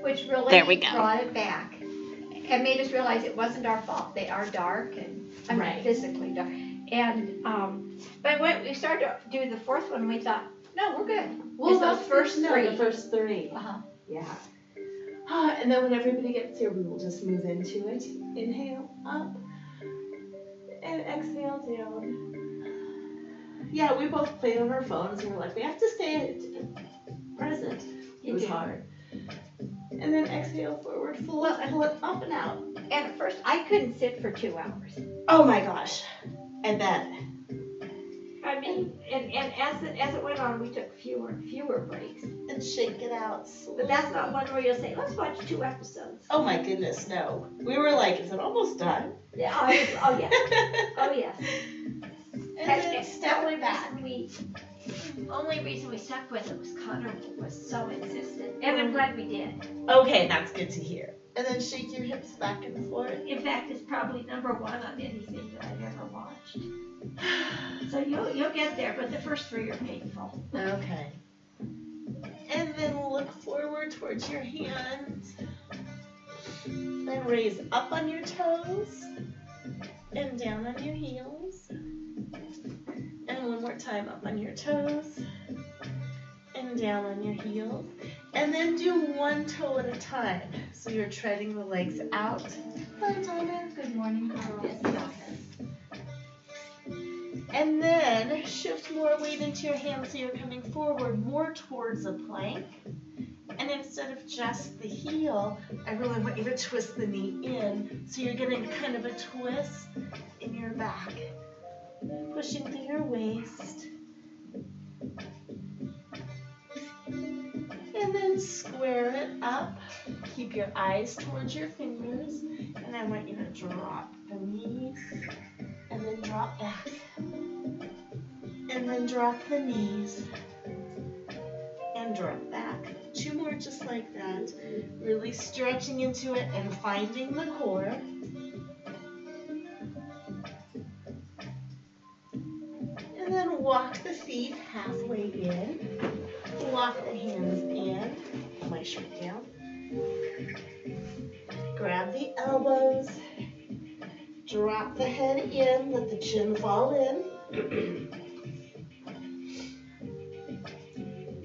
which really There we go. brought it back and made us realize it wasn't our fault. They are dark and Right. physically dark. And but when we started to do the fourth one, we thought, no, we're good. Well, It's those that's first good to know, three. the first three. Uh-huh. Yeah. And then when everybody gets here, we will just move into it. Inhale up and exhale down. Yeah, we both played on our phones and we're like, we have to stay present. It was hard. And then exhale forward, pull it up and out. And at first, I couldn't sit for 2 hours. Oh my gosh. I bet. I mean, and as it went on, we took fewer and fewer breaks. And shake it out slowly. But that's not one where you'll say, let's watch 2 episodes. Oh my goodness, no. We were like, is it almost done? Yeah. Oh yeah. Oh yes. And then step way back. Only reason we stuck with it was Connor was so insistent, and I'm glad we did. Okay, that's good to hear. And then shake your hips back and forth. In fact, it's probably number 1 on anything that I've ever watched. So you'll get there, but the first 3 are painful. Okay. And then look forward towards your hands. Then raise up on your toes and down on your heels. And one more time, up on your toes and down on your heels. And then do one toe at a time. So you're treading the legs out. Hi, Donna. Good morning, girls. And then shift more weight into your hands so you're coming forward more towards a plank. And instead of just the heel, I really want you to twist the knee in. So you're getting kind of a twist in your back. Pushing through your waist. And then square it up. Keep your eyes towards your fingers. And I want you to drop the knees. And then drop back. And then drop the knees. And drop back. 2 more just like that. Really stretching into it and finding the core. And then walk the feet halfway in. Walk the hands in. Pull my shirt down. Grab the elbows. Drop the head in. Let the chin fall in.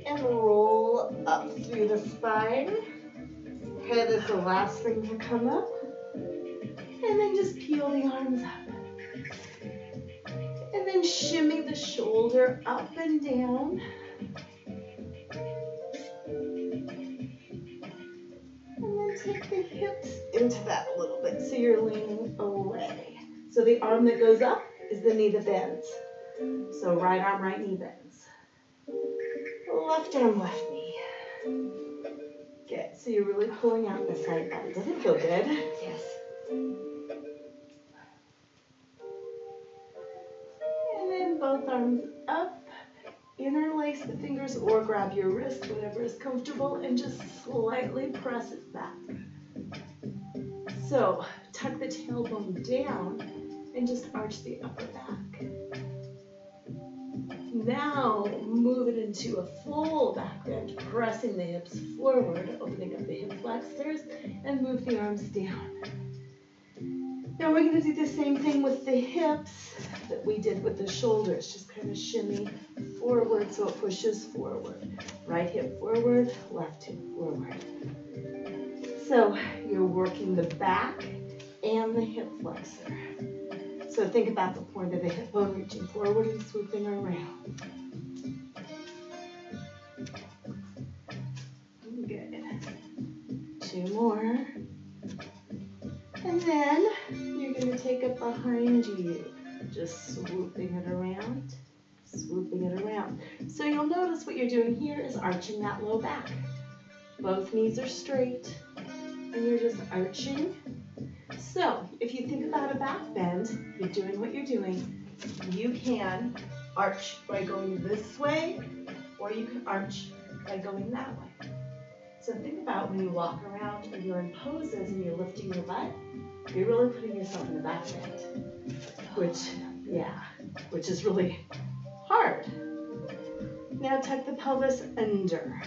And roll up through the spine. Head is the last thing to come up. And then just peel the arms up. And then shimmy the shoulder up and down. And then take the hips into that a little bit so you're leaning away. So the arm that goes up is the knee that bends. So right arm, right knee bends. Left arm, left knee. Good. So you're really pulling out the side body. Doesn't it feel good? Yes. And then both arms up. Interlace the fingers or grab your wrist, whatever is comfortable, and just slightly press it back. So tuck the tailbone down and just arch the upper back. Now move it into a full back bend, pressing the hips forward, opening up the hip flexors, and move the arms down. Now we're going to do the same thing with the hips that we did with the shoulders. Just kind of shimmy forward so it pushes forward. Right hip forward, left hip forward. So you're working the back and the hip flexor. So think about the point of the hip bone reaching forward and swooping around. Good. 2 more. And then you're going to take it behind you, just swooping it around, swooping it around. So you'll notice what you're doing here is arching that low back. Both knees are straight, and you're just arching. So if you think about a back bend, you're doing what you're doing. You can arch by going this way, or you can arch by going that way. So think about when you walk around and you're in poses and you're lifting your butt, you're really putting yourself in the back bend, which is really hard. Now tuck the pelvis under.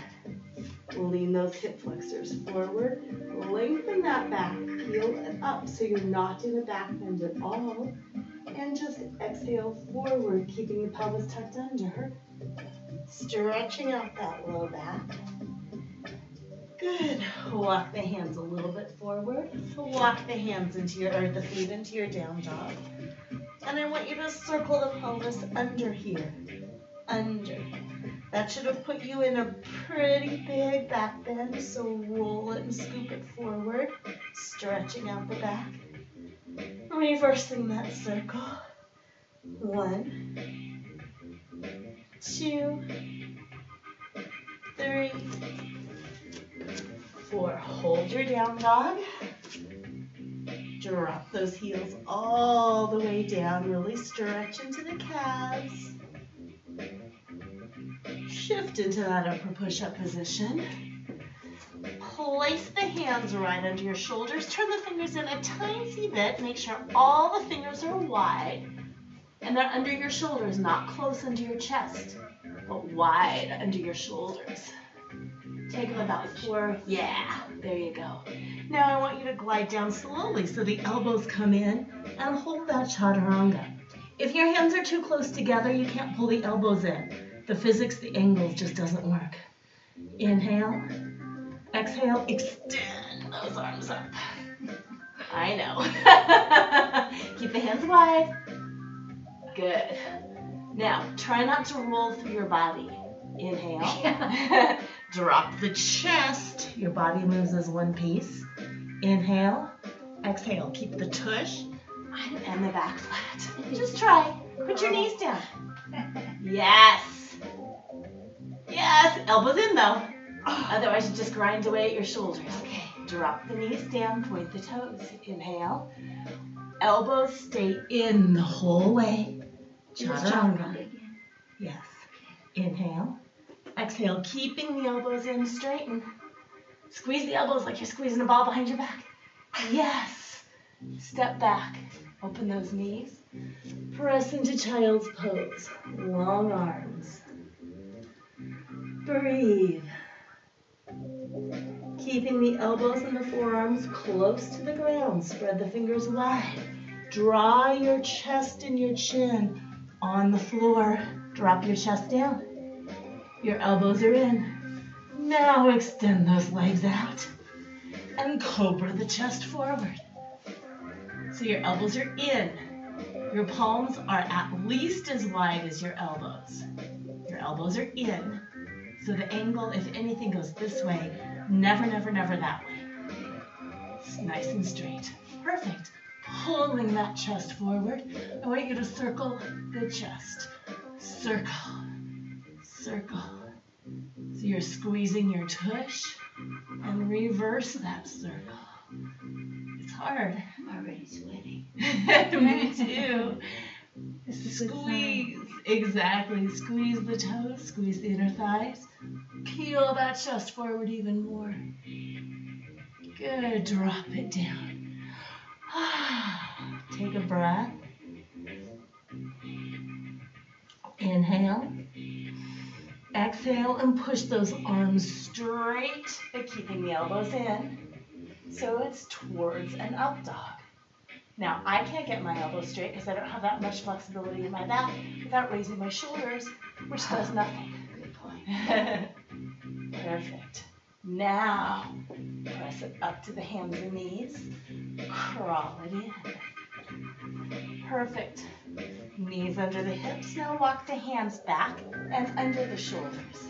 Lean those hip flexors forward. Lengthen that back. Peel it up so you're not in a back bend at all. And just exhale forward, keeping the pelvis tucked under. Stretching out that low back. Good. Walk the hands a little bit forward. Walk the hands into your, or the feet into your down dog. And I want you to circle the pelvis under here. Under. That should have put you in a pretty big back bend, so roll it and scoop it forward. Stretching out the back. Reversing that circle. 1, 2, 3, 4. Hold your down dog. Drop those heels all the way down. Really stretch into the calves. Shift into that upper push-up position. Place the hands right under your shoulders. Turn the fingers in a tiny bit. Make sure all the fingers are wide. And they're under your shoulders, not close under your chest, but wide under your shoulders. Take them about 4. Yeah, there you go. Now I want you to glide down slowly so the elbows come in and hold that chaturanga. If your hands are too close together, you can't pull the elbows in. The physics, the angles just doesn't work. Inhale. Exhale. Extend those arms up. I know. Keep the hands wide. Good. Now, try not to roll through your body. Inhale. Yeah. Drop the chest. Your body moves as one piece. Inhale. Exhale. Keep the tush and the back flat. Just try. Put your knees down. Yes. Yes. Elbows in, though. Otherwise, you just grind away at your shoulders. Okay. Drop the knees down. Point the toes. Inhale. Elbows stay in the whole way. Chaturanga. Yes. Inhale. Exhale, keeping the elbows in, straighten. Squeeze the elbows like you're squeezing a ball behind your back. Yes. Step back. Open those knees. Press into child's pose. Long arms. Breathe. Keeping the elbows and the forearms close to the ground. Spread the fingers wide. Draw your chest and your chin on the floor. Drop your chest down. Your elbows are in. Now extend those legs out. And cobra the chest forward. So your elbows are in. Your palms are at least as wide as your elbows. Your elbows are in. So the angle, if anything, goes this way. Never, never, never that way. It's nice and straight. Perfect. Pulling that chest forward. I want you to circle the chest. Circle. Circle. So you're squeezing your tush and reverse that circle. It's hard. I'm already sweating. Me too. Squeeze. Exactly. Squeeze the toes. Squeeze the inner thighs. Peel that chest forward even more. Good. Drop it down. Take a breath. Inhale. Exhale and push those arms straight, but keeping the elbows in. So it's towards an up dog. Now, I can't get my elbows straight because I don't have that much flexibility in my back without raising my shoulders, which does nothing. Good point. Perfect. Now, press it up to the hands and knees. Crawl it in. Perfect. Knees under the hips. Now walk the hands back and under the shoulders.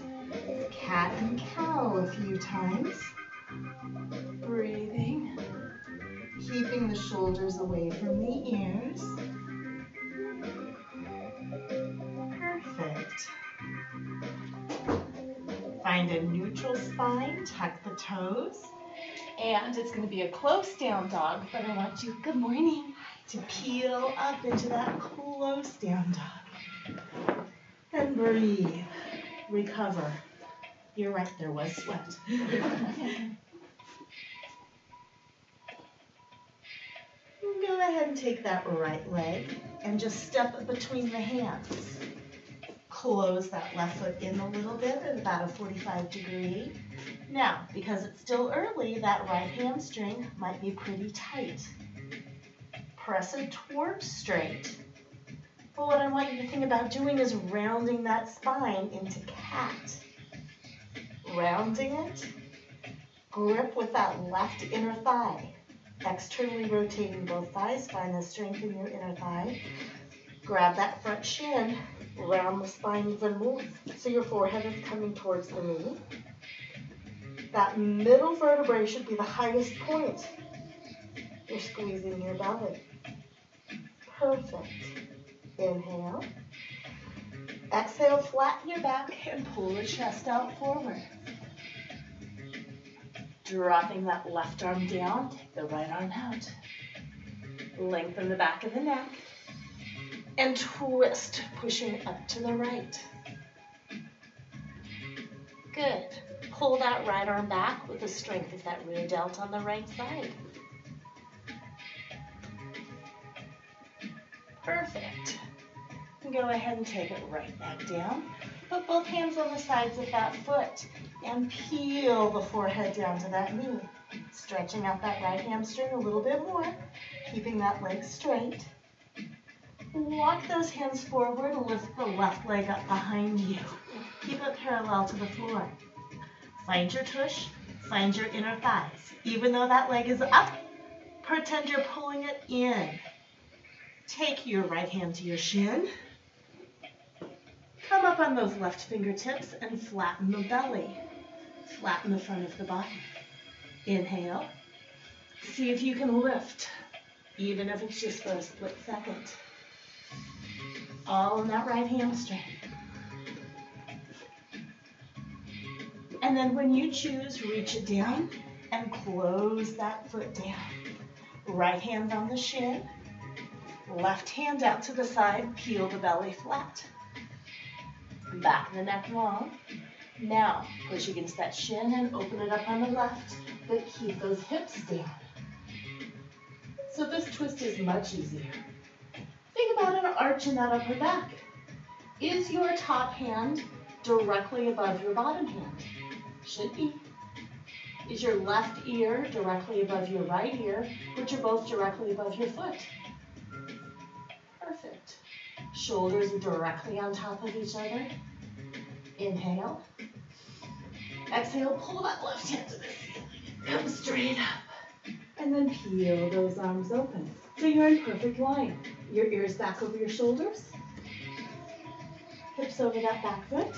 Cat and cow a few times. Breathing. Keeping the shoulders away from the ears. Perfect. Find a neutral spine. Tuck the toes. And it's going to be a close down dog, but I want you, good morning, to peel up into that close down dog. And breathe. Recover. You're right, there was sweat. Go ahead and take that right leg and just step it between the hands. Close that left foot in a little bit at about a 45-degree. Now, because it's still early, that right hamstring might be pretty tight. Press it towards straight. But what I want you to think about doing is rounding that spine into cat. Rounding it. Grip with that left inner thigh. Externally rotating both thighs. Find the strength in your inner thigh. Grab that front shin. Round the spine even more. So your forehead is coming towards the knee. That middle vertebrae should be the highest point. You're squeezing your belly. Perfect. Inhale. Exhale, flatten your back and pull the chest out forward. Dropping that left arm down, take the right arm out. Lengthen the back of the neck. And twist, pushing up to the right. Good. Pull that right arm back with the strength of that rear delt on the right side. Perfect. And go ahead and take it right back down. Put both hands on the sides of that foot and peel the forehead down to that knee. Stretching out that right hamstring a little bit more, keeping that leg straight. Walk those hands forward, lift the left leg up behind you. Keep it parallel to the floor. Find your tush, find your inner thighs. Even though that leg is up, pretend you're pulling it in. Take your right hand to your shin. Come up on those left fingertips and flatten the belly. Flatten the front of the body. Inhale. See if you can lift, even if it's just for a split second. All in that right hamstring. And then when you choose, reach it down and close that foot down. Right hand on the shin. Left hand out to the side, peel the belly flat. Back the neck long. Now, push against that shin and open it up on the left, but keep those hips down. So this twist is much easier. Think about an arch in that upper back. Is your top hand directly above your bottom hand? Should be. Is your left ear directly above your right ear, which are both directly above your foot? Perfect. Shoulders are directly on top of each other. Inhale. Exhale, pull that left hand to the ceiling. Come straight up. And then peel those arms open. So you're in perfect line. Your ears back over your shoulders. Hips over that back foot.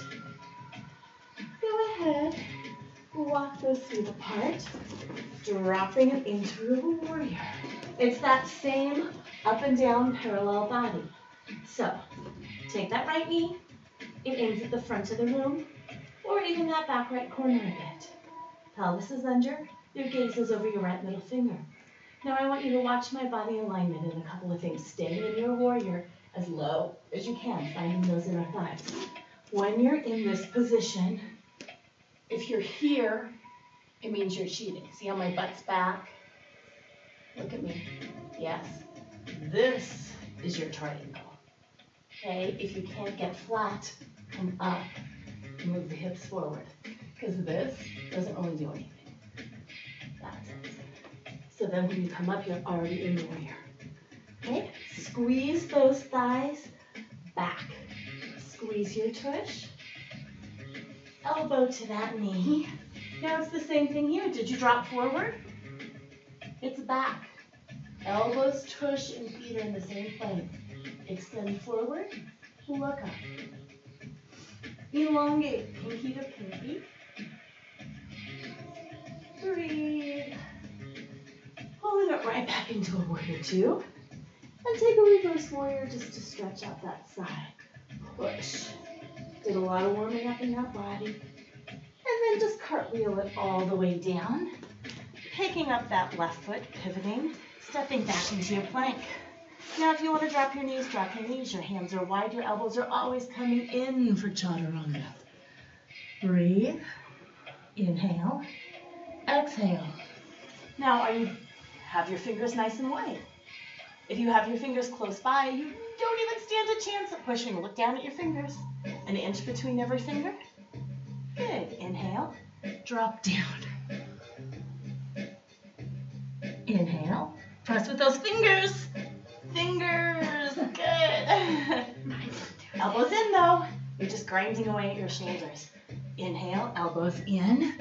Go ahead. Walk those feet apart. Dropping it into a warrior. It's that same up and down parallel body. So, take that right knee. It aims at the front of the room, or even that back right corner a bit. Pelvis is under, your gaze is over your right middle finger. Now I want you to watch my body alignment in a couple of things. Staying in your warrior as low as you can, finding those inner thighs. When you're in this position, if you're here, it means you're cheating. See how my butt's back? Look at me. Yes. This is your triangle. Okay, if you can't get flat, come up, move the hips forward. Because this doesn't really do anything. That's it. So then when you come up, you're already in warrior. Okay, squeeze those thighs back. Squeeze your tush. Elbow to that knee. Now it's the same thing here. Did you drop forward? It's back. Elbows, tush, and feet are in the same plane. Extend forward, look up. Elongate pinky to pinky. Breathe. Pulling it right back into a warrior two. And take a reverse warrior just to stretch out that side. Push. Did a lot of warming up in that body. And then just cartwheel it all the way down. Picking up that left foot, pivoting, stepping back into your plank. Now, if you want to drop your knees, drop your knees. Your hands are wide. Your elbows are always coming in for Chaturanga. Breathe. Inhale. Exhale. Now, have your fingers nice and wide. If you have your fingers close by, you don't even stand a chance at pushing. Look down at your fingers An inch between every finger. Good. Inhale. Drop down. Inhale. Press with those fingers. Fingers. Good. Elbows in though. You're just grinding away at your shoulders. Inhale. Elbows in.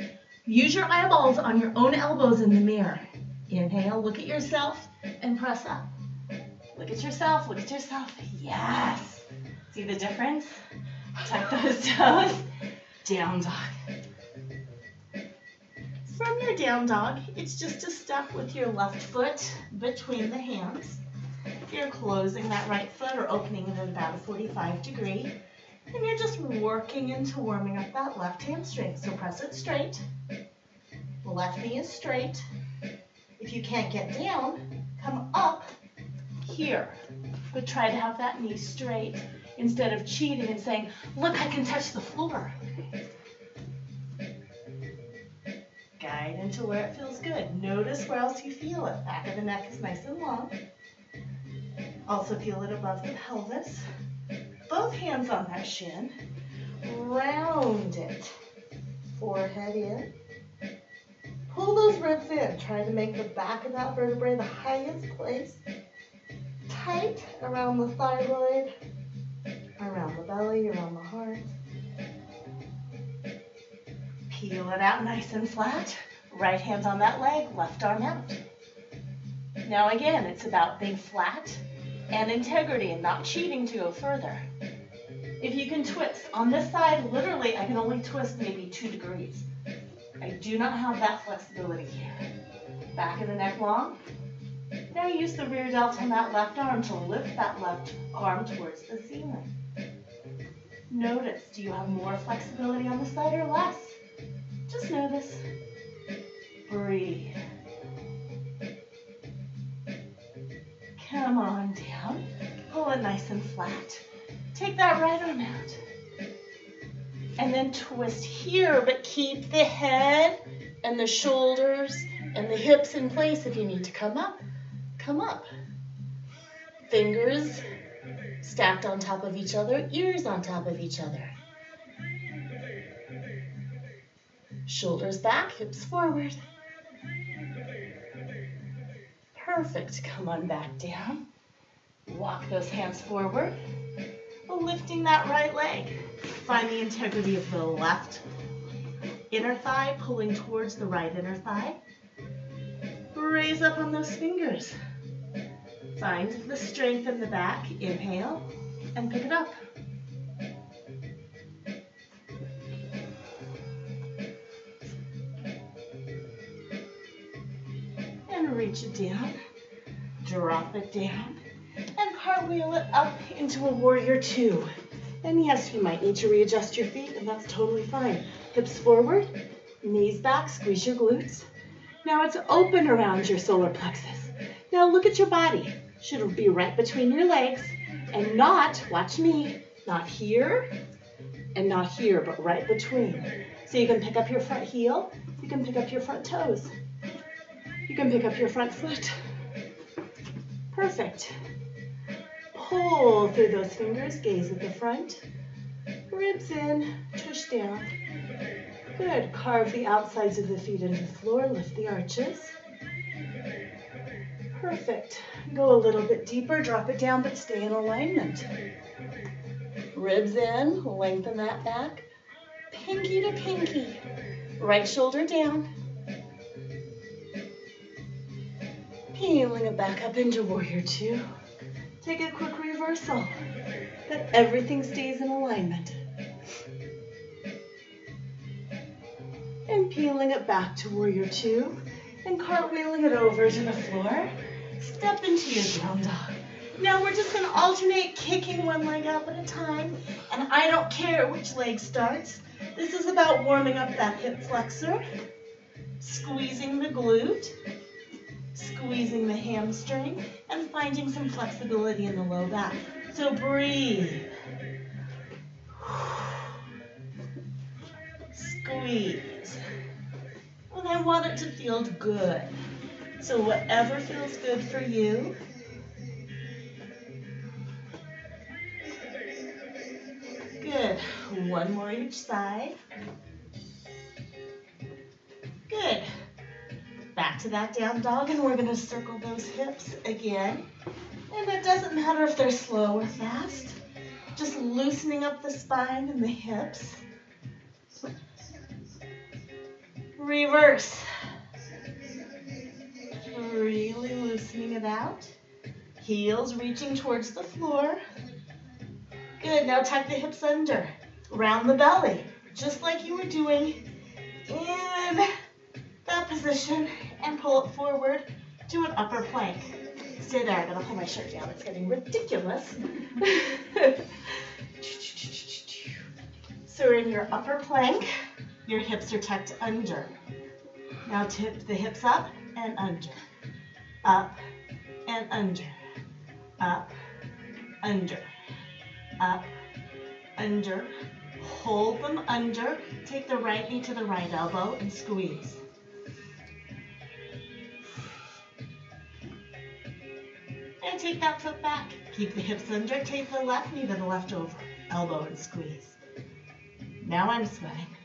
Use your eyeballs on your own elbows in the mirror. Inhale. Look at yourself and press up. Look at yourself. Look at yourself. Yes. See the difference? Tuck those toes. Down dog. From your down dog, it's just a step with your left foot between the hands. You're closing that right foot or opening it at about a 45 degree. And you're just working into warming up that left hamstring. So press it straight. The left knee is straight. If you can't get down, come up here. But try to have that knee straight instead of cheating and saying, look, I can touch the floor. Guide into where it feels good. Notice where else you feel it. Back of the neck is nice and long. Also feel it above the pelvis. Both hands on that shin. Round it. Forehead in. Pull those ribs in. Try to make the back of that vertebrae the highest place. Tight around the thyroid, around the belly, around the heart. Peel it out nice and flat. Right hand's on that leg, left arm out. Now again, it's about being flat and integrity and not cheating to go further. If you can twist, on this side, literally, I can only twist maybe 2 degrees. I do not have that flexibility here. Back of the neck long. Now use the rear delt on that left arm to lift that left arm towards the ceiling. Notice, do you have more flexibility on the side or less? Just notice. Breathe. Come on down. Pull it nice and flat. Take that right arm out. And then twist here, but keep the head and the shoulders and the hips in place. If you need to come up, come up. Fingers stacked on top of each other, ears on top of each other. Shoulders back, hips forward. Perfect. Come on back down. Walk those hands forward. Lifting that right leg. Find the integrity of the left inner thigh, pulling towards the right inner thigh. Raise up on those fingers. Find the strength in the back. Inhale and pick it up. And reach it down. Drop it down. And cartwheel it up into a warrior 2. And yes, you might need to readjust your feet, and that's totally fine. Hips forward, knees back, squeeze your glutes. Now it's open around your solar plexus. Now look at your body. Should be right between your legs and not, watch me, not here and not here, but right between. So you can pick up your front heel, you can pick up your front toes, you can pick up your front foot. Perfect. Pull through those fingers, gaze at the front, ribs in, tush down. Good. Carve the outsides of the feet into the floor, lift the arches. Perfect. Go a little bit deeper, drop it down, but stay in alignment. Ribs in, lengthen that back. Pinky to pinky. Right shoulder down. Peeling it back up into warrior 2. Take a quick reversal. That everything stays in alignment. And peeling it back to warrior 2. And cartwheeling it over to the floor. Step into your down dog. Now we're just going to alternate kicking one leg up at a time. And I don't care which leg starts. This is about warming up that hip flexor. Squeezing the glute. Squeezing the hamstring. And finding some flexibility in the low back. So breathe. Squeeze. And I want it to feel good. So whatever feels good for you. Good. One more each side. Good. Back to that down dog, and we're going to circle those hips again. And it doesn't matter if they're slow or fast. Just loosening up the spine and the hips. Reverse. Really loosening it out. Heels reaching towards the floor. Good, now tuck the hips under. Round the belly, just like you were doing in that position, and pull it forward to an upper plank. Stay there, I'm gonna pull my shirt down, it's getting ridiculous. So we're in your upper plank, your hips are tucked under. Now tip the hips up and under, up and under, up, under, up, under. Hold them under. Take the right knee to the right elbow and squeeze. And take that foot back. Keep the hips under. Take the left knee to the left elbow and squeeze. Now I'm sweating.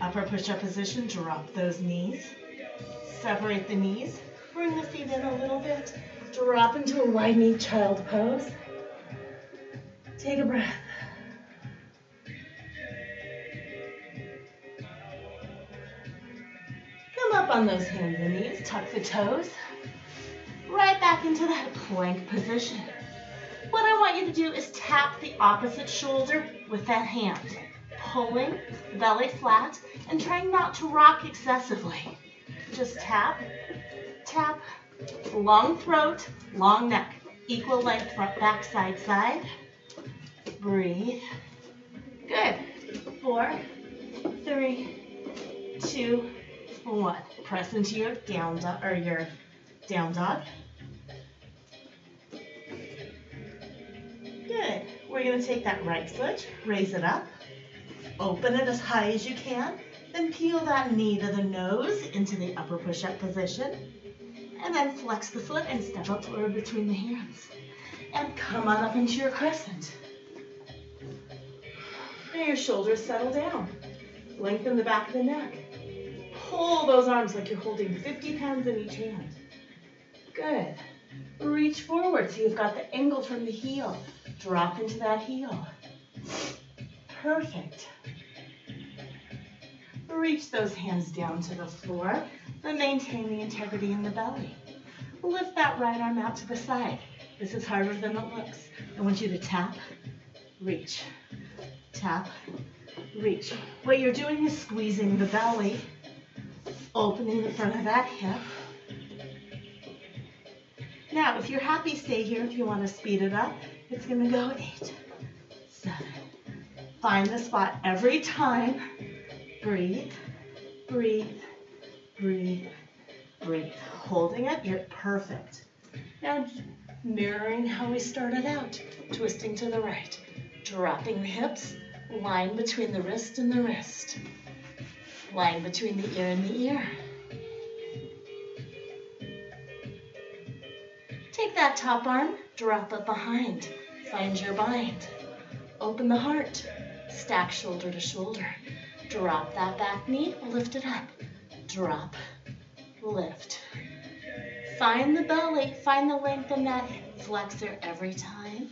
Upper push-up position. Drop those knees. Separate the knees. Bring the feet in a little bit. Drop into a wide knee child pose. Take a breath. Come up on those hands and knees. Tuck the toes. Right back into that plank position. What I want you to do is tap the opposite shoulder with that hand. Pulling the belly flat and trying not to rock excessively. Just tap, tap. Long throat, long neck. Equal length front, back, side, side. Breathe. Good. 4, 3, 2, 1. Press into your down dog Good. We're going to take that right foot, raise it up, open it as high as you can, then peel that knee to the nose into the upper push-up position, and then flex the foot and step up forward between the hands. And come on up into your crescent. And your shoulders settle down. Lengthen the back of the neck. Pull those arms like you're holding 50 pounds in each hand. Good. Reach forward so you've got the angle from the heel. Drop into that heel. Perfect. Reach those hands down to the floor, then maintain the integrity in the belly. Lift that right arm out to the side. This is harder than it looks. I want you to tap, reach, tap, reach. What you're doing is squeezing the belly, opening the front of that hip. Now, if you're happy, stay here. If you want to speed it up, it's going to go 8, 7. Find the spot every time. Breathe, breathe, breathe, breathe. Holding it, you're perfect. Now, mirroring how we started out, twisting to the right, dropping the hips, line between the wrist and the wrist, line between the ear and the ear. Take that top arm, drop it behind, find your bind, open the heart, stack shoulder to shoulder, drop that back knee, lift it up, drop, lift. Find the belly, find the length in that flexor every time.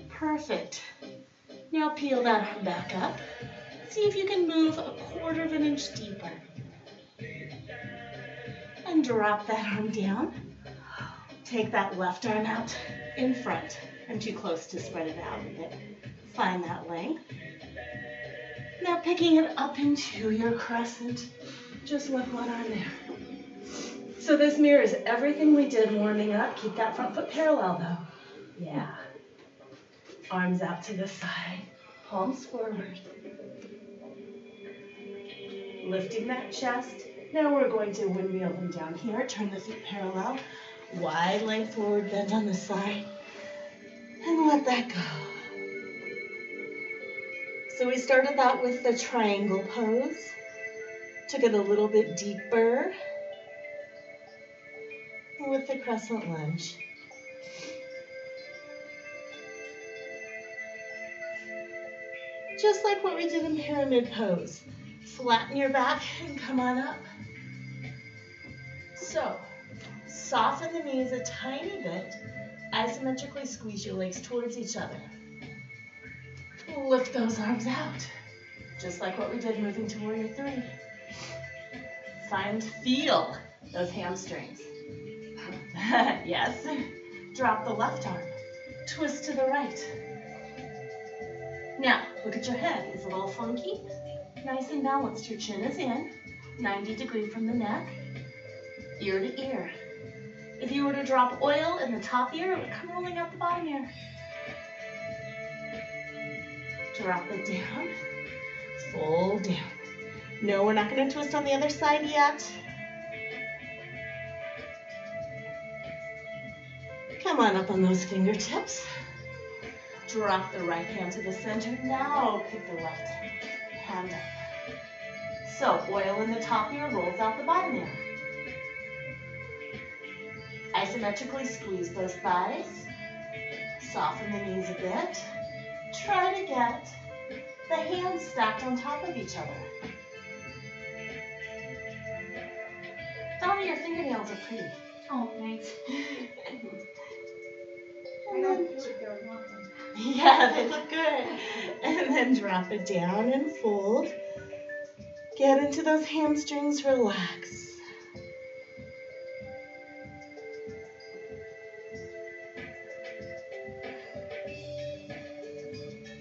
Perfect. Now peel that arm back up. See if you can move a 1/4 of an inch deeper. And drop that arm down. Take that left arm out in front. I'm too close to spread it out a bit. Find that length. Now picking it up into your crescent, just with one arm there. So this mirrors everything we did warming up. Keep that front foot parallel though. Yeah. Arms out to the side, palms forward. Lifting that chest. Now we're going to windmill them down here. Turn the feet parallel. Wide length forward bend on the side. And let that go. So we started that with the triangle pose. Took it a little bit deeper with the crescent lunge. Just like what we did in pyramid pose. Flatten your back and come on up. So, soften the knees a tiny bit. Isometrically squeeze your legs towards each other. Lift those arms out. Just like what we did moving to Warrior 3. Feel those hamstrings. Yes. Drop the left arm. Twist to the right. Now, look at your head. It's a little funky. Nice and balanced. Your chin is in. 90 degrees from the neck. Ear to ear. If you were to drop oil in the top ear, it would come rolling out the bottom ear. Drop it down. Fold down. No, we're not going to twist on the other side yet. Come on up on those fingertips. Drop the right hand to the center. Now pick the left hand up. So oil in the top ear rolls out the bottom ear. Isometrically squeeze those thighs. Soften the knees a bit. Try to get the hands stacked on top of each other. Donna, your fingernails are pretty. Oh, thanks. And then, yeah, they look good. And then drop it down and fold. Get into those hamstrings, relax.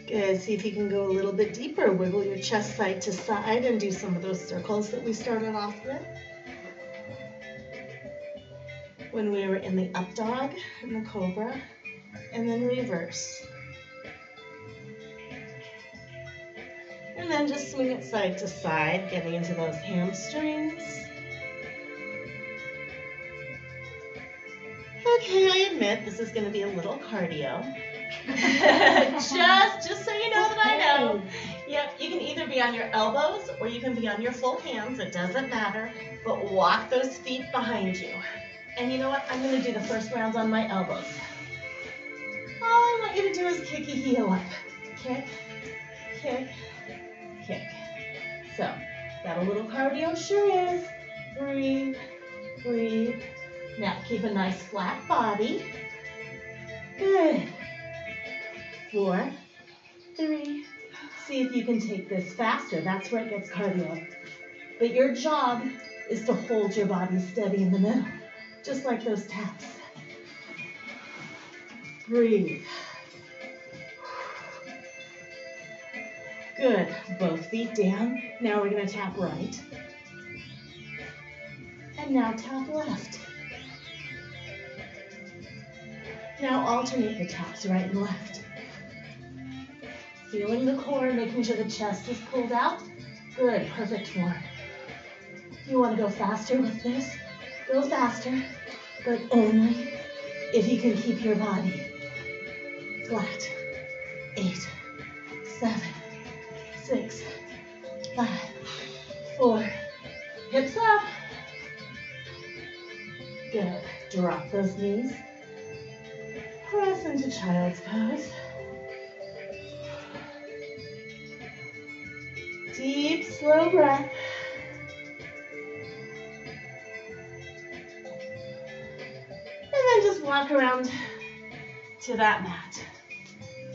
Good, see if you can go a little bit deeper. Wiggle your chest side to side and do some of those circles that we started off with. When we were in the up dog and the cobra, and then reverse. And then just swing it side to side, getting into those hamstrings. Okay, I admit this is going to be a little cardio. just so you know that I know. Yep, you can either be on your elbows or you can be on your full hands. It doesn't matter. But walk those feet behind you. And you know what? I'm going to do the first rounds on my elbows. All I want you to do is kick your heel up. Kick, kick, kick. So, that a little cardio? Sure is. Breathe, breathe. Now, keep a nice flat body. Good. 4, 3. See if you can take this faster. That's where it gets cardio. But your job is to hold your body steady in the middle. Just like those taps. Breathe. Good. Both feet down. Now we're going to tap right. And now tap left. Now alternate the taps right and left. Feeling the core, making sure the chest is pulled out. Good. Perfect form. You want to go faster with this? Go faster, but only if you can keep your body flat. 8, 7, 6, 5, 4. Hips up. Good. Drop those knees. Press into child's pose. Deep, slow breath. Just walk around to that mat.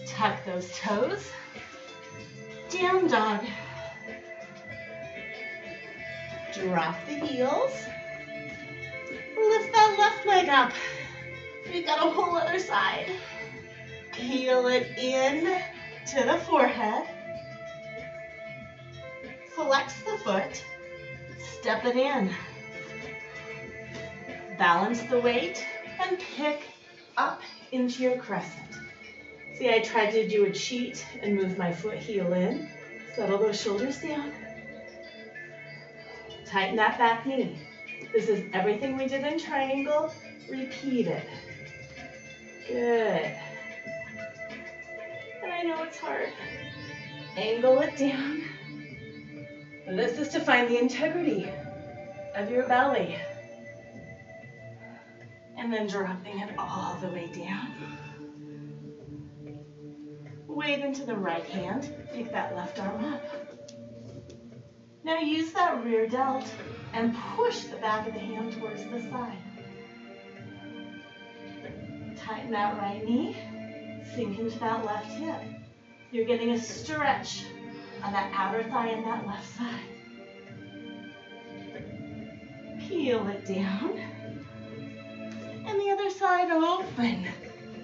Tuck those toes. Down dog. Drop the heels. Lift that left leg up. We've got a whole other side. Heel it in to the forehead. Flex the foot. Step it in. Balance the weight. And pick up into your crescent. See, I tried to do a cheat and move my foot heel in. Settle those shoulders down. Tighten that back knee. This is everything we did in triangle. Repeat it. Good. And I know it's hard. Angle it down. This is to find the integrity of your belly. And then dropping it all the way down. Weight into the right hand. Pick that left arm up. Now use that rear delt and push the back of the hand towards the side. Tighten that right knee. Sink into that left hip. You're getting a stretch on that outer thigh and that left side. Peel it down. And the other side open.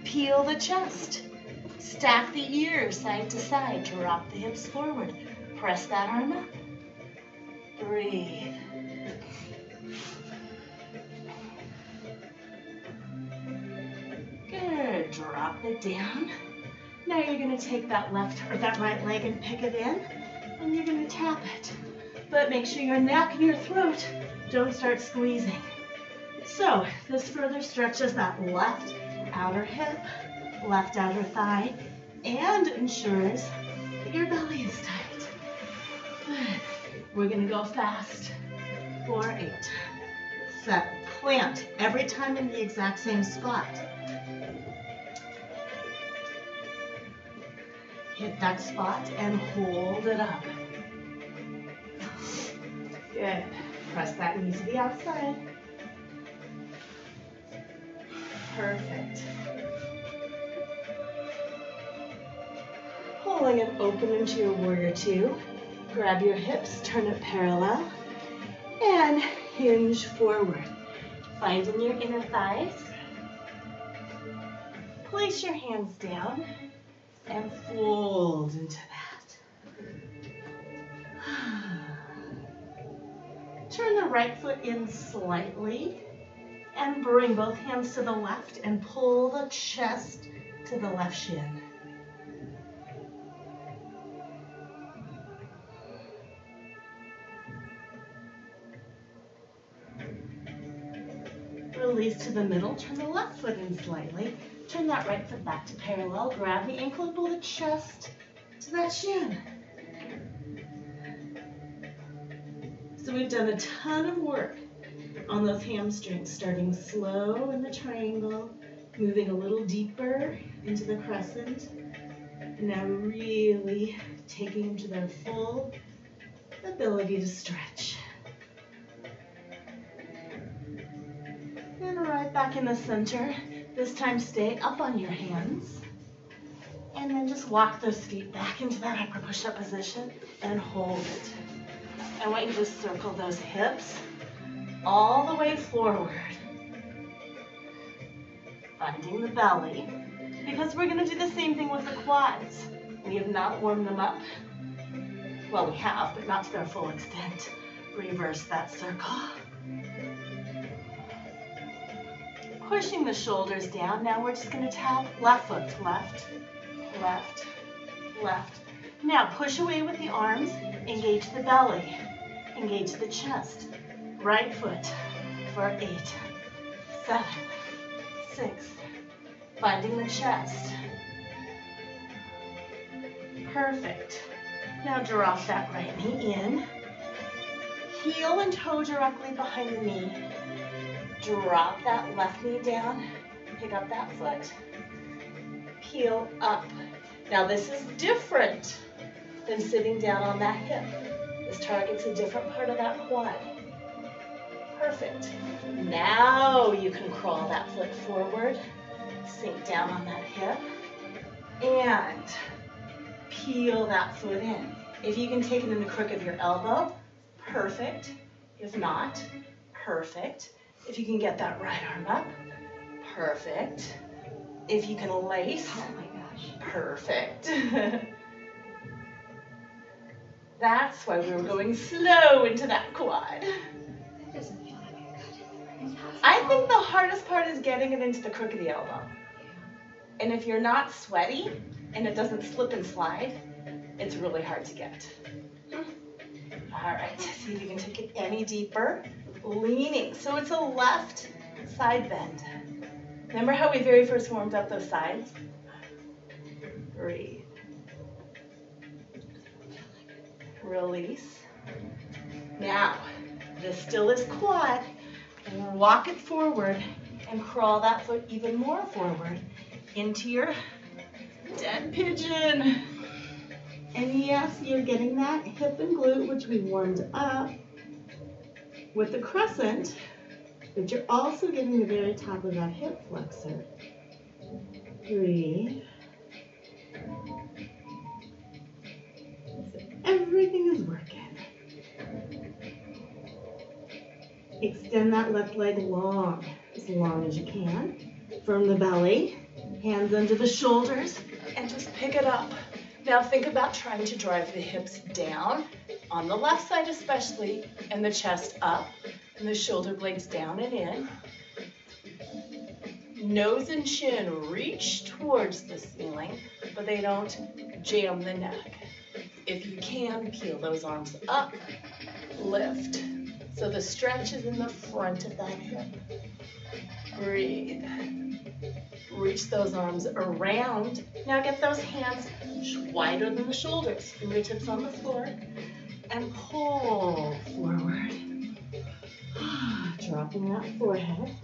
Peel the chest. Stack the ears side to side. Drop the hips forward. Press that arm up. Breathe. Good. Drop it down. Now you're going to take that left or that right leg and pick it in, and you're going to tap it. But make sure your neck and your throat don't start squeezing. So this further stretches that left outer hip, left outer thigh, and ensures that your belly is tight. Good. We're going to go fast for 8, 7. Plant every time in the exact same spot. Hit that spot and hold it up. Good. Press that knee to the outside. Perfect. Pulling it open into your warrior 2. Grab your hips, turn it parallel, and hinge forward. Finding your inner thighs. Place your hands down and fold into that. Turn the right foot in slightly and bring both hands to the left and pull the chest to the left shin. Release to the middle, turn the left foot in slightly, turn that right foot back to parallel, grab the ankle and pull the chest to that shin. So we've done a ton of work on those hamstrings, starting slow in the triangle, moving a little deeper into the crescent, and now really taking them to their full ability to stretch. And right back in the center. This time stay up on your hands. And then just walk those feet back into that upper push-up position and hold it. I want you to circle those hips all the way forward. Finding the belly. Because we're going to do the same thing with the quads. We have not warmed them up. Well, we have, but not to their full extent. Reverse that circle. Pushing the shoulders down. Now we're just going to tap left foot, left, left, left. Now push away with the arms. Engage the belly. Engage the chest. Right foot for 8, 7, 6. Finding the chest. Perfect. Now drop that right knee in. Heel and toe directly behind the knee. Drop that left knee down. Pick up that foot. Peel up. Now this is different than sitting down on that hip. This targets a different part of that quad. Perfect. Now you can crawl that foot forward. Sink down on that hip. And peel that foot in. If you can take it in the crook of your elbow, perfect. If not, perfect. If you can get that right arm up, perfect. If you can lace, Oh my gosh. perfect. That's why we were going slow into that quad. That doesn't feel like I got it. Impossible. I think the hardest part is getting it into the crook of the elbow. And if you're not sweaty and it doesn't slip and slide, it's really hard to get. All right, see if you can take it any deeper. Leaning, so it's a left side bend. Remember how we very first warmed up those sides? Breathe. Release. Now, this still is quad. Walk it forward and crawl that foot even more forward into your Dead pigeon. And yes, you're getting that hip and glute, which we warmed up with the crescent, but you're also getting the very top of that hip flexor. Breathe. So everything is working. Extend that left leg long as you can. Firm the belly, hands under the shoulders, and just pick it up. Now think about trying to drive the hips down, on the left side especially, and the chest up, and the shoulder blades down and in. Nose and chin reach towards the ceiling, but they don't jam the neck. If you can, peel those arms up, lift. So the stretch is in the front of that hip. Breathe. Reach those arms around. Now get those hands wider than the shoulders. Fingertips on the floor. And pull forward. Dropping that forehead.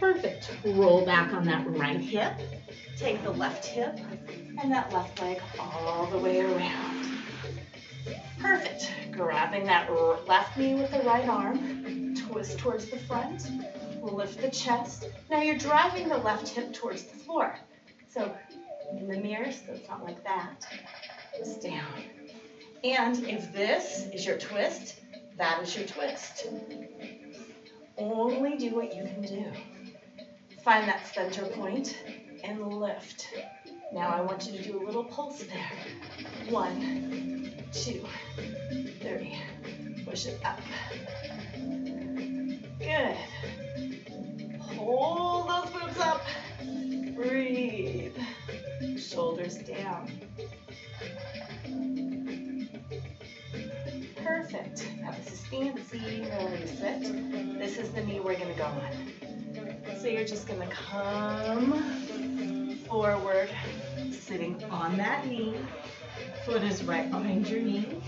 Perfect. Roll back on that right hip. Take the left hip and that left leg all the way around. Perfect. Grabbing that left knee with the right arm. Twist towards the front. Lift the chest. Now you're driving the left hip towards the floor. So in the mirror, so it's not like that. Twist down. And if this is your twist, that is your twist. Only do what you can do. Find that center point and lift. Now I want you to do a little pulse there. 1, 2, 3. Push it up. Good. Pull those boobs up. Breathe. Shoulders down. Perfect. Now this is fancy. Release it. This is the knee we're going to go on. So you're just going to come forward, sitting on that knee. Foot is right behind your knee.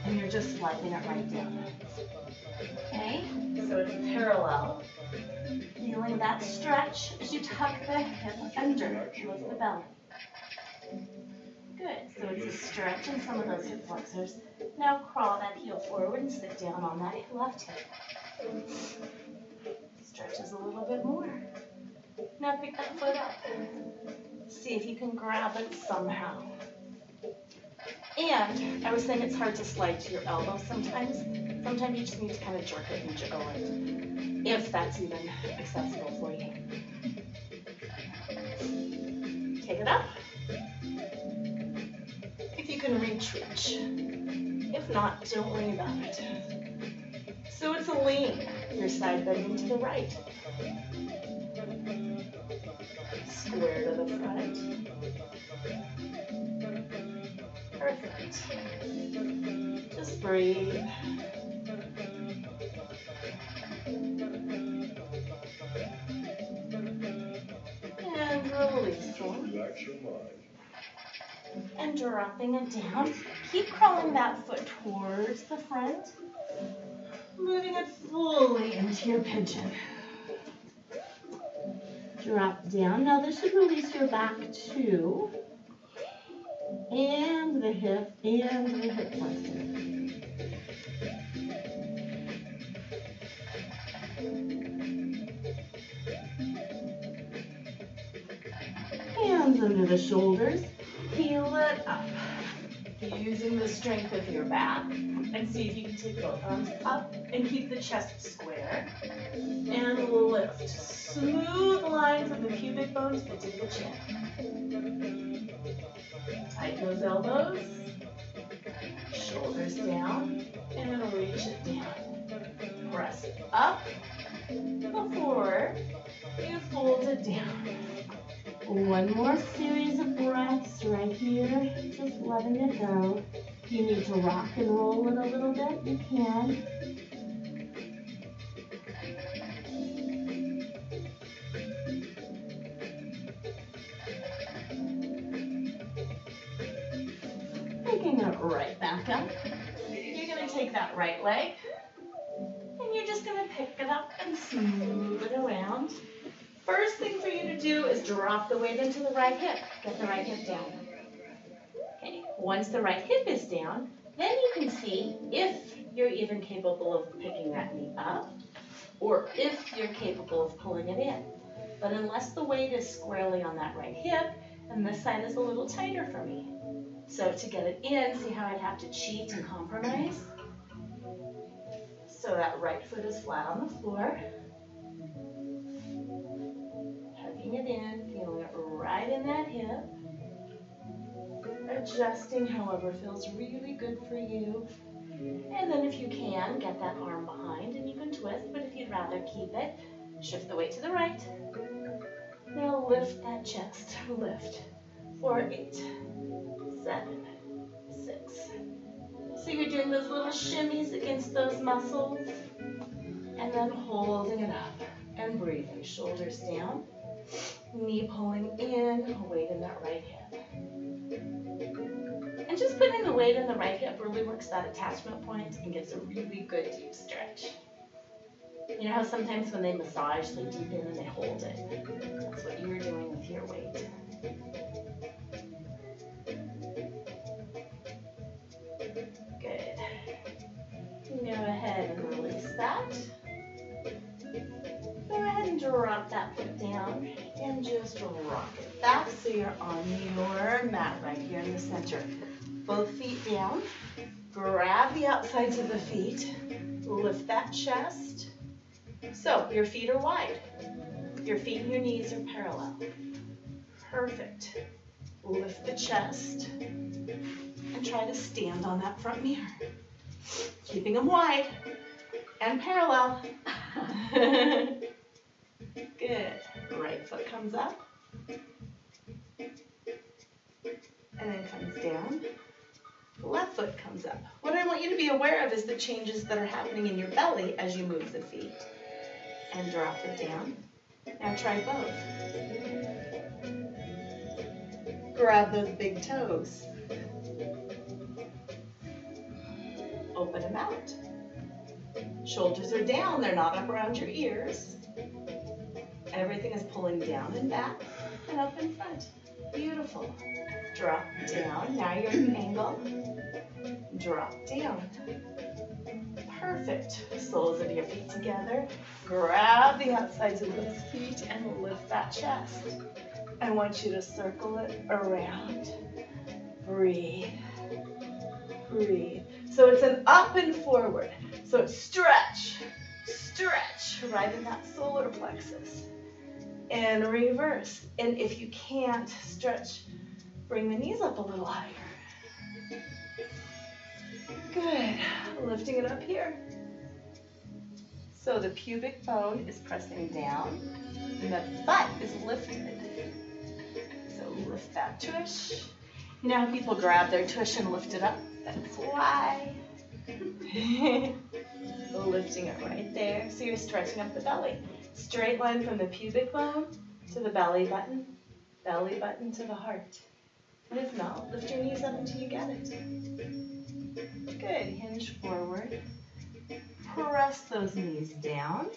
And you're just sliding it right down. Okay? So it's parallel. Feeling that stretch as you tuck the hip under. Lift the belly. Good. So it's a stretch in some of those hip flexors. Now crawl that heel forward and sit down on that left hip. Stretches a little bit more. Now pick that foot up. See if you can grab it somehow. And I was saying it's hard to slide to your elbow sometimes. Sometimes you just need to kind of jerk it and jiggle it, if that's even accessible for you. Take it up. If you can reach. If not, don't worry about it. So it's a lean. Your side bending to the right. Square to the front. Perfect. Just breathe. And releasing. And dropping it down. Keep crawling that foot towards the front. Moving it fully into your pigeon. Drop down. Now this should release your back too. And the hip flexor. Hands under the shoulders. Heel it up. Using the strength of your back. And see if you can take both arms up and keep the chest square. And lift. Smooth lines of the pubic bones that did the chin. Tighten those elbows. Shoulders down. And reach it down. Press it up. Before you fold it down. One more series of breaths right here. Just letting it go. If you need to rock and roll it a little bit, you can. Picking it right back up. You're going to take that right leg, and you're just going to pick it up and smooth it around. first thing for you to do is drop the weight into the right hip. Get the right hip down. Okay, once the right hip is down, then you can see if you're even capable of picking that knee up or if you're capable of pulling it in. But unless the weight is squarely on that right hip, and this side is a little tighter for me. So to get it in, see how I'd have to cheat and compromise? So that right foot is flat on the floor. Tucking it in, feeling it right in that hip. Adjusting however feels really good for you. And then if you can, get that arm behind and you can twist, but if you'd rather keep it, shift the weight to the right. Now lift that chest. Lift. 4, 8, 7, 6. So you're doing those little shimmies against those muscles. And then holding it up and breathing. Shoulders down. Knee pulling in. Weight in that right hip. And just putting the weight in the right hip really works that attachment point and gives a really good deep stretch. You know how sometimes when they massage, they deep in and they hold it? That's what you're doing with your weight. Good. Go ahead and release that. Go ahead and drop that foot down and just rock it back so you're on your mat right here in the center. Both feet down. Grab the outsides of the feet. Lift that chest. So your feet are wide. Your feet and your knees are parallel. Perfect. Lift the chest and try to stand on that front mirror. Keeping them wide and parallel. Good. Right foot comes up and then comes down. Left foot comes up. What I want you to be aware of is the changes that are happening in your belly as you move the feet. And drop it down. Now try both. Grab those big toes. Open them out. Shoulders are down, they're not up around your ears. Everything is pulling down and back and up in front. Beautiful. Drop down. Now you're at an angle. Drop down. Perfect. Soles of your feet together. Grab the outsides of those feet and lift that chest. I want you to circle it around. Breathe. Breathe. So it's an up and forward. So it's stretch. Stretch right in that solar plexus. And reverse. And if you can't stretch, bring the knees up a little higher. Good. Lifting it up here. So the pubic bone is pressing down and the butt is lifted. So lift that tush. You know how people grab their tush and lift it up? That's why. Lifting it right there. So you're stretching up the belly. Straight line from the pubic bone to the belly button to the heart. And if not, lift your knees up until you get it. Good. Hinge forward. Press those knees down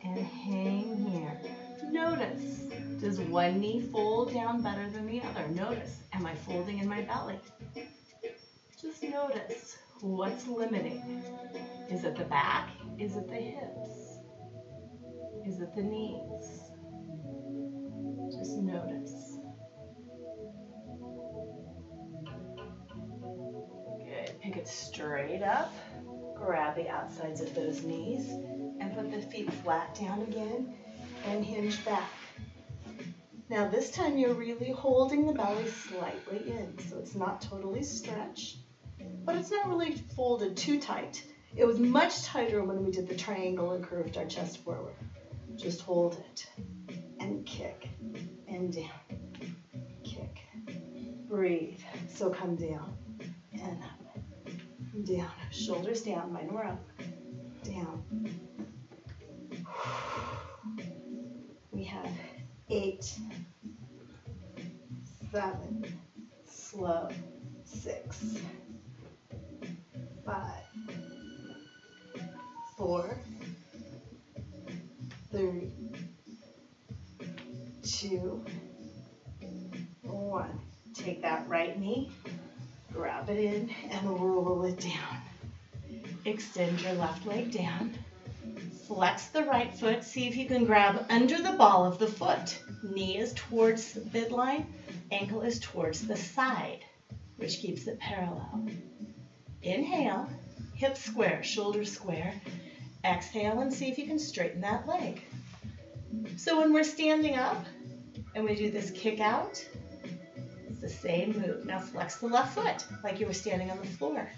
and hang here. Notice, does one knee fold down better than the other? Notice, am I folding in my belly? Just notice what's limiting. Is it the back? Is it the hips? Is it the knees? Just notice. Good. Pick it straight up. Grab the outsides of those knees and put the feet flat down again and hinge back. Now this time you're really holding the belly slightly in, so it's not totally stretched, but it's not really folded too tight. It was much tighter when we did the triangle and curved our chest forward. Just hold it and kick and down. Kick. Breathe. So come down and up. Down. Shoulders down. Mine were up. Down. We have 8, 7, slow, 6, 5, 4, 3, 2, 1. Take that right knee, grab it in, and roll it down. Extend your left leg down. Flex the right foot. See if you can grab under the ball of the foot. Knee is towards the midline, ankle is towards the side, which keeps it parallel. Inhale, hips square, shoulders square. Exhale and see if you can straighten that leg. So when we're standing up and we do this kick out, it's the same move. Now flex the left foot like you were standing on the floor.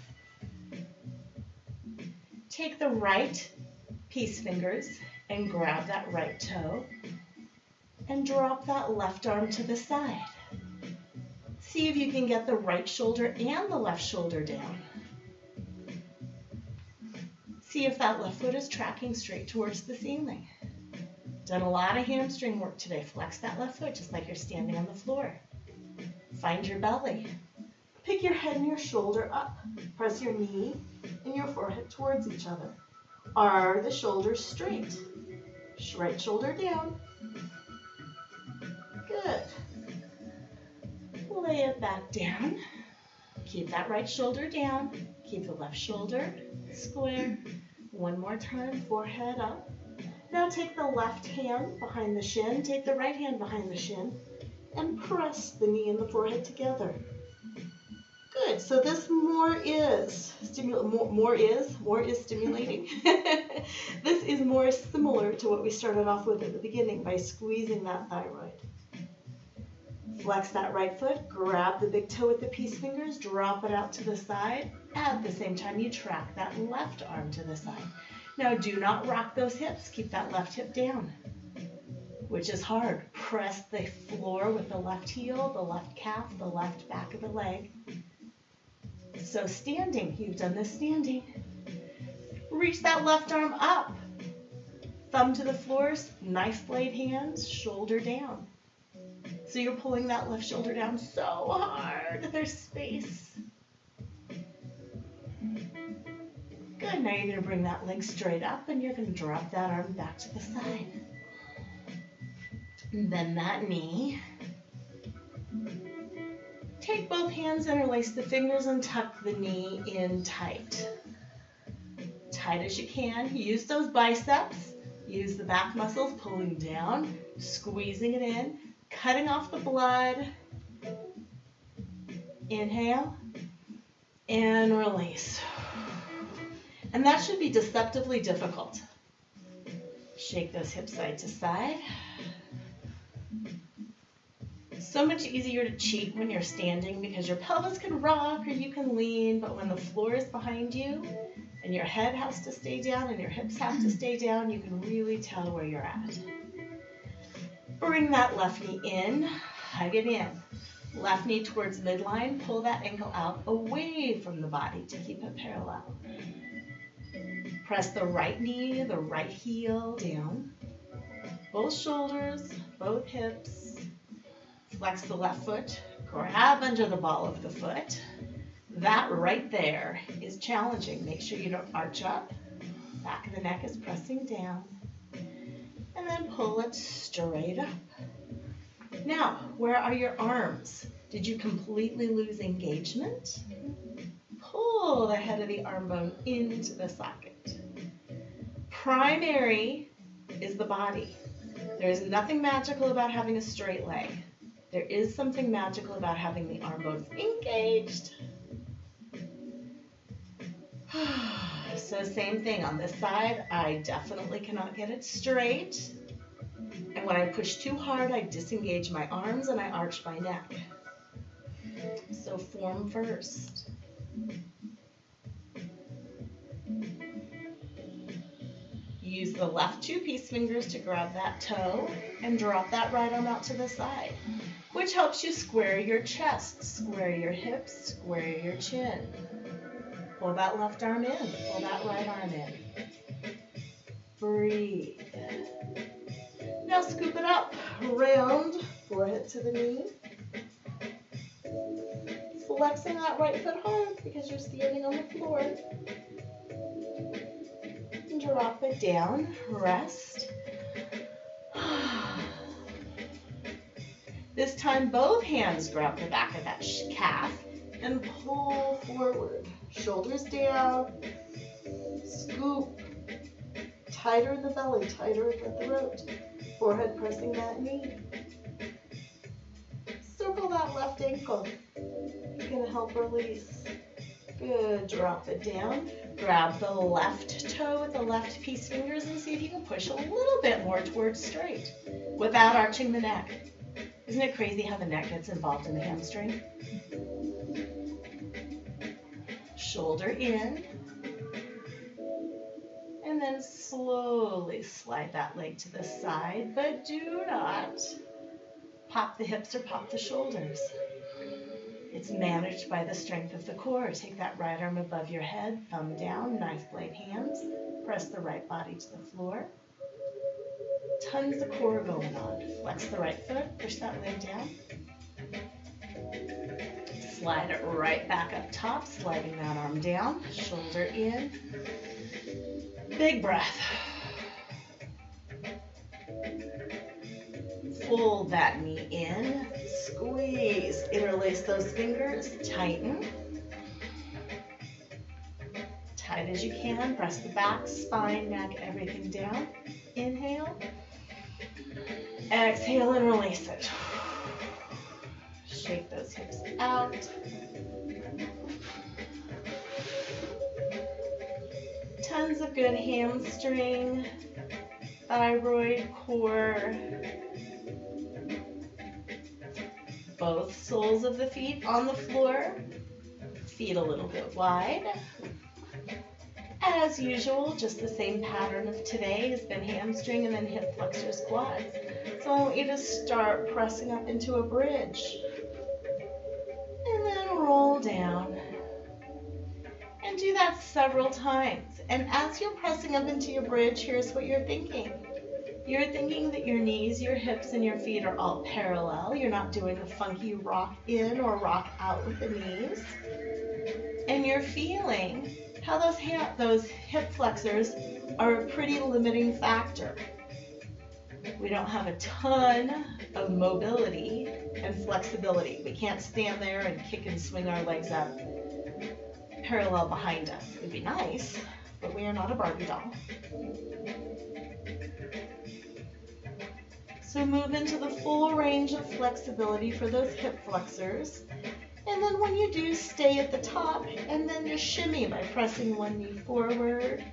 Take the right peace fingers and grab that right toe and drop that left arm to the side. See if you can get the right shoulder and the left shoulder down. See if that left foot is tracking straight towards the ceiling. Done a lot of hamstring work today. Flex that left foot just like you're standing on the floor. Find your belly. Pick your head and your shoulder up. Press your knee and your forehead towards each other. Are the shoulders straight? Right shoulder down. Good. Lay it back down. Keep that right shoulder down. Keep the left shoulder square. One more time, forehead up. Now take the left hand behind the shin. Take the right hand behind the shin. And press the knee and the forehead together. Good. So this more is stimulating. This is more similar to what we started off with at the beginning by squeezing that thyroid. Flex that right foot, grab the big toe with the peace fingers, drop it out to the side. At the same time, you track that left arm to the side. Now do not rock those hips. Keep that left hip down, which is hard. Press the floor with the left heel, the left calf, the left back of the leg. So standing, you've done this standing. Reach that left arm up. Thumb to the floor, knife blade hands, shoulder down. So you're pulling that left shoulder down so hard. There's space. Good. Now you're going to bring that leg straight up and you're going to drop that arm back to the side. And bend that knee. Take both hands, interlace the fingers, and tuck the knee in tight. Tight as you can. Use those biceps. Use the back muscles, pulling down, squeezing it in, cutting off the blood. Inhale and release. And that should be deceptively difficult. Shake those hips side to side. So much easier to cheat when you're standing because your pelvis can rock or you can lean, but when the floor is behind you and your head has to stay down and your hips have to stay down, you can really tell where you're at. Bring that left knee in, hug it in. Left knee towards midline, pull that ankle out away from the body to keep it parallel. Press the right knee, the right heel down. Both shoulders, both hips. Flex the left foot, grab under the ball of the foot. That right there is challenging. Make sure you don't arch up. Back of the neck is pressing down. And then pull it straight up. Now, where are your arms? Did you completely lose engagement? Pull the head of the arm bone into the socket. Primary is the body. There is nothing magical about having a straight leg. There is something magical about having the arm bones engaged. So same thing on this side. I definitely cannot get it straight. And when I push too hard, I disengage my arms and I arch my neck. So form first. Use the left two peace fingers to grab that toe and drop that right arm out to the side, which helps you square your chest, square your hips, square your chin. Pull that left arm in, pull that right arm in. Breathe. Now scoop it up, round, forehead to the knee. Flexing that right foot hard because you're standing on the floor. Drop it down, rest. This time, both hands grab the back of that calf and pull forward. Shoulders down, scoop. Tighter in the belly, tighter in the throat. Forehead pressing that knee. Circle that left ankle. It's gonna help release. Good, drop it down. Grab the left toe with the left piece fingers and see if you can push a little bit more towards straight without arching the neck. Isn't it crazy how the neck gets involved in the hamstring? Shoulder in. And then slowly slide that leg to the side, but do not pop the hips or pop the shoulders. It's managed by the strength of the core. Take that right arm above your head, thumb down, knife blade hands. Press the right body to the floor. Tons of core going on. Flex the right foot, push that leg down. Slide it right back up top, sliding that arm down, shoulder in. Big breath. Fold that knee in, squeeze, interlace those fingers, tighten. Tight as you can, press the back, spine, neck, everything down. Inhale. Exhale and release it. Shake those hips out. Tons of good hamstring, thyroid, core. Both soles of the feet on the floor. Feet a little bit wide. As usual, just the same pattern of today has been hamstring and then hip flexors, quads. So I want you to start pressing up into a bridge. And then roll down. And do that several times. And as you're pressing up into your bridge, here's what you're thinking. You're thinking that your knees, your hips, and your feet are all parallel. You're not doing a funky rock in or rock out with the knees. And you're feeling how those hip flexors are a pretty limiting factor. We don't have a ton of mobility and flexibility. We can't stand there and kick and swing our legs up parallel behind us. It'd be nice, but we are not a Barbie doll. So move into the full range of flexibility for those hip flexors. And then when you do, stay at the top and then just shimmy by pressing one knee forward.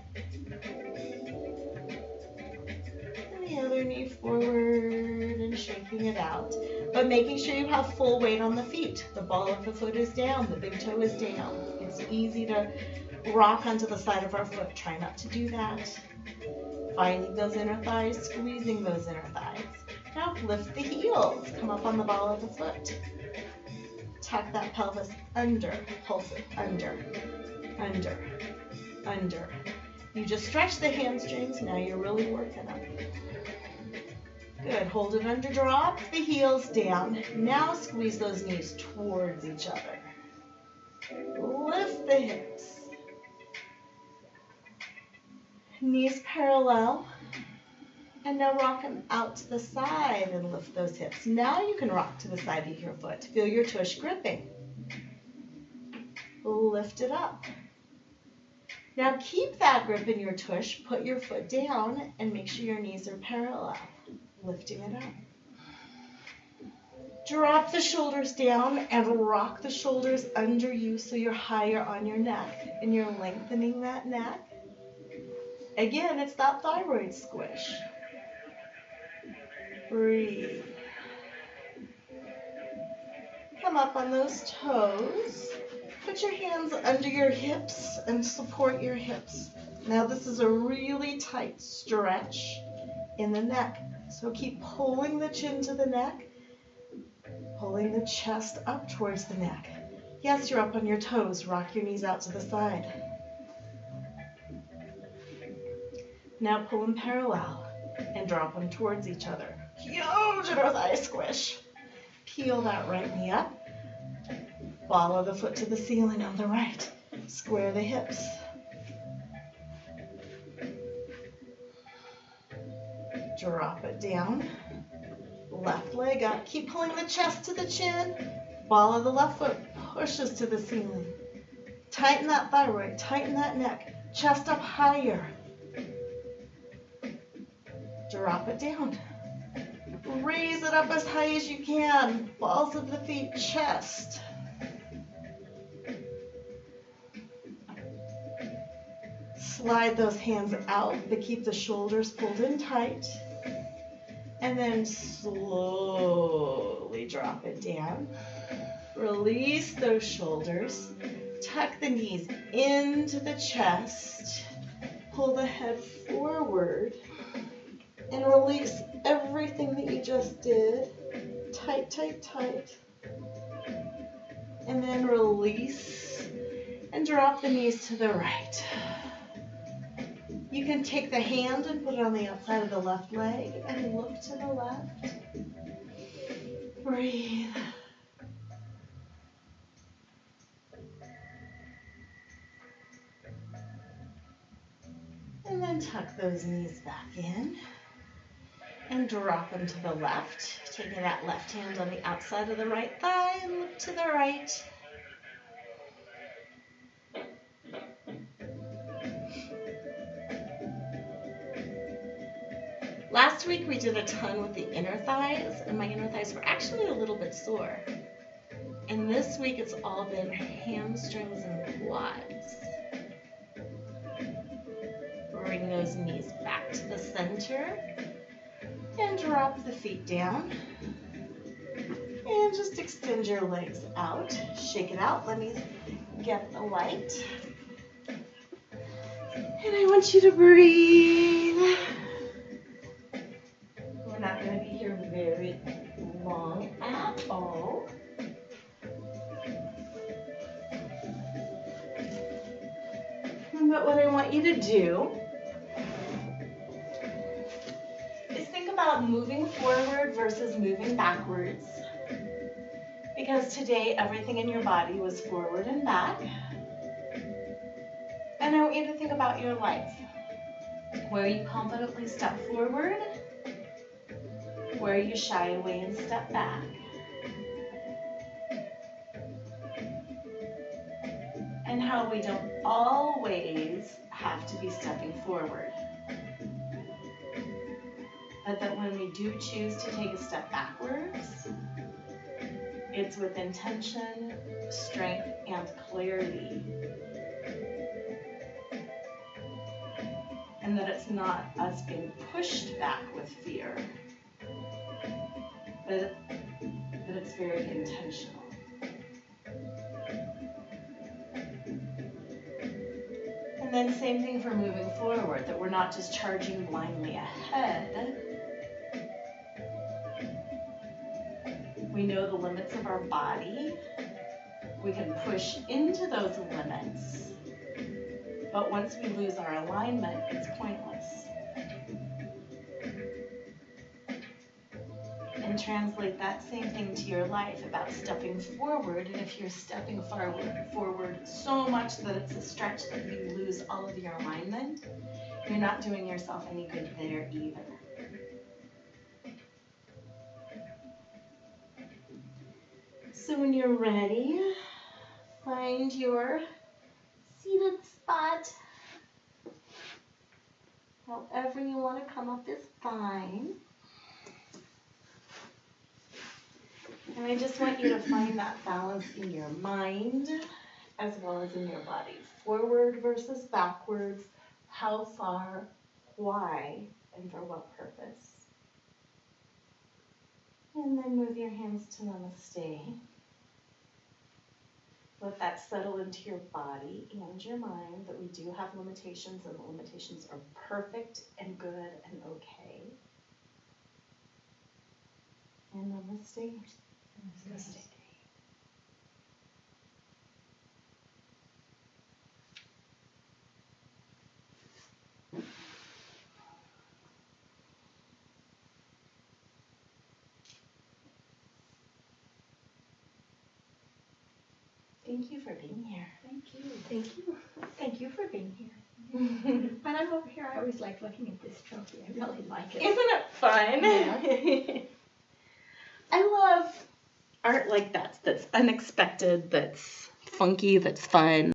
And the other knee forward and shaking it out. But making sure you have full weight on the feet. The ball of the foot is down, the big toe is down. It's easy to rock onto the side of our foot. Try not to do that. Finding those inner thighs, squeezing those inner thighs. Now lift the heels. Come up on the ball of the foot. Tuck that pelvis under. Pulse it under, under, under. You just stretch the hamstrings. Now you're really working them. Good. Hold it under. Drop the heels down. Now squeeze those knees towards each other. Lift the hips. Knees parallel. And now rock them out to the side and lift those hips. Now you can rock to the side of your foot. Feel your tush gripping. Lift it up. Now keep that grip in your tush. Put your foot down and make sure your knees are parallel. Lifting it up. Drop the shoulders down and rock the shoulders under you so you're higher on your neck. And you're lengthening that neck. Again, it's that thyroid squish. Breathe. Come up on those toes. Put your hands under your hips and support your hips. Now this is a really tight stretch in the neck. So keep pulling the chin to the neck, pulling the chest up towards the neck. Yes, you're up on your toes. Rock your knees out to the side. Now pull them parallel and drop them towards each other. Huge inner thigh squish. Peel that right knee up. Follow the foot to the ceiling on the right. Square the hips. Drop it down. Left leg up. Keep pulling the chest to the chin. Ball of the left foot pushes to the ceiling. Tighten that thyroid. Tighten that neck. Chest up higher. Drop it down. Raise it up as high as you can. Balls of the feet, chest. Slide those hands out, but keep the shoulders pulled in tight. And then slowly drop it down. Release those shoulders. Tuck the knees into the chest. Pull the head forward. And release everything that you just did. Tight, tight, tight. And then release and drop the knees to the right. You can take the hand and put it on the outside of the left leg and look to the left. Breathe. And then tuck those knees back in. And drop them to the left. Taking that left hand on the outside of the right thigh and look to the right. Last week we did a ton with the inner thighs, and my inner thighs were actually a little bit sore. And this week it's all been hamstrings and quads. Bring those knees back to the center. And drop the feet down. And just extend your legs out. Shake it out. Let me get the light. And I want you to breathe. We're not going to be here very long at all. But what I want you to do about moving forward versus moving backwards, because today everything in your body was forward and back. And I want you to think about your life, where you confidently step forward, where you shy away and step back, and how we don't always have to be stepping forward. But that when we do choose to take a step backwards, it's with intention, strength, and clarity. And that it's not us being pushed back with fear, but that it's very intentional. And then same thing for moving forward, that we're not just charging blindly ahead. We know the limits of our body. We can push into those limits. But once we lose our alignment, it's pointless. And translate that same thing to your life about stepping forward. And if you're stepping forward so much that it's a stretch that you lose all of your alignment, you're not doing yourself any good there either. So when you're ready, find your seated spot. However you want to come up is fine. And I just want you to find that balance in your mind as well as in your body. Forward versus backwards, how far, why, and for what purpose. And then move your hands to namaste. Let that settle into your body and your mind, that we do have limitations, and the limitations are perfect and good and okay. And namaste. Namaste. Thank you for being here. Thank you. Thank you. Thank you for being here. When I'm over here, I always like looking at this trophy. I really like it. Isn't it fun? Yeah. I love art like that, that's unexpected, that's funky, that's fun.